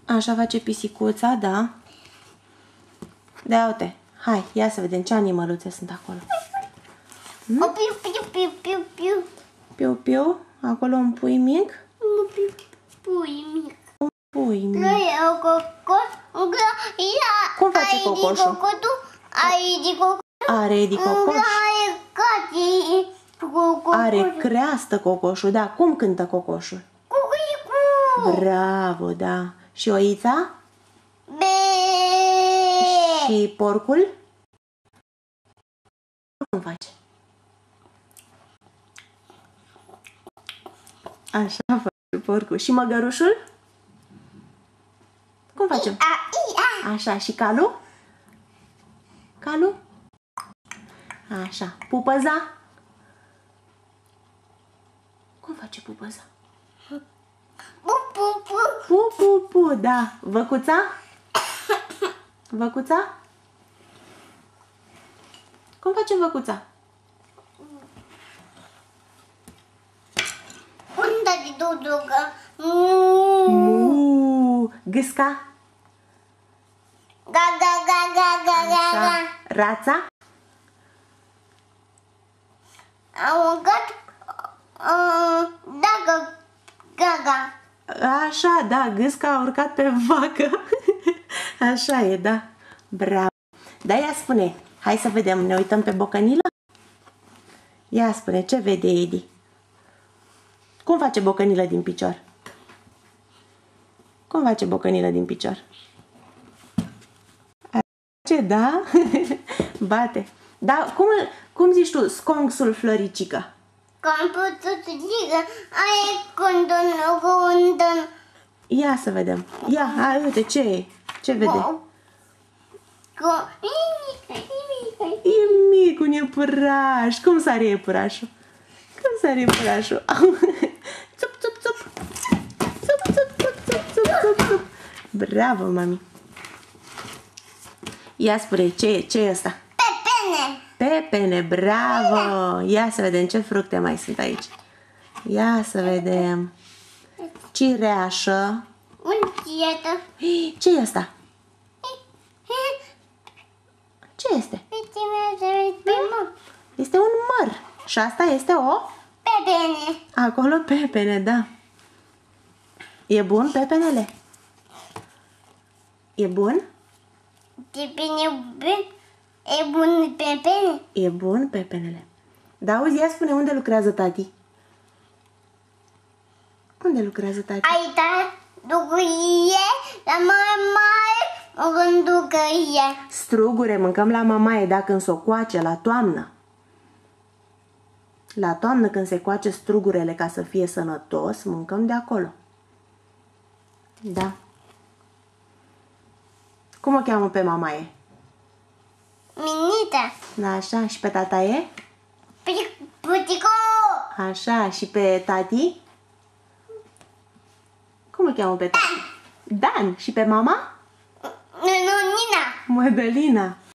Așa face pisicuța, da. Da, uite. Hai, ia să vedem ce animăluțe sunt acolo. O piu, piu, piu, piu, piu. Piu, piu. Acolo un pui mic. Un piu, pui mic. Un pui mic. Nu e o cocos. Cum face cocoșul? Are Edi cocoș? Are creastă cocoșul, da. Cum cântă cocoșul? Cucuicu. Bravo, da. Și oița? Be. Și porcul? Cum face? Așa face porcul. Și măgărușul? Cum facem? Așa. Și calul? Calul? Așa. Pupăza? Cum face pupăza? Pu, pu, pu. Pu, pu, pu, da. Văcuța? Văcuța? Cum face văcuța? Unde duducă? Gâsca? Ga, ga, ga, ga, ga, ga, ga. Rața? Am urcat. Da, ga. Așa, da, gâsca a urcat pe vacă. Așa e, da. Bravo. Da, ia spune. Hai să vedem, ne uităm pe bocănilă? Ia spune, ce vede Edi? Cum face bocănilă din picior? Cum face bocănilă din picior? Ce, da? Bate. Da, cum zici tu, sconxul Floricica? Computuțică, ai condon. Ia să vedem. Ia, hai, uite, ce e? Ce vede? E mic un iepuraș. Cum sare iepurașul? Cum sare iepurașul? Țup, țup, țup. Țup, țup, țup, țup, țup, țup, țup. Bravo, mami. Ia spune, ce e ăsta? Pepene. Pepene, bravo! Ia să vedem ce fructe mai sunt aici. Ia să vedem. Cireașă. Unciată. Ce e asta? Ce este? Este un măr. Și asta este o? Pepene. Acolo pepene, da. E bun pepenele? E bun? E bun pepene? E bun pepenele. Da, auzi, ia spune unde lucrează tati. Unde lucrează tati? Aici ducuie la mamaie, o gânducăie. Strugure mâncăm la mamaie, da, când s-o coace, la toamnă. La toamnă când se coace strugurele ca să fie sănătos, mâncăm de acolo. Da. Cum o cheamă pe mamaie? Minita. Da, așa. Și pe tata e? Putico. Așa. Și pe tati? Cum o cheamă pe tati? Dan. Și pe mama? Nina. Mădălina.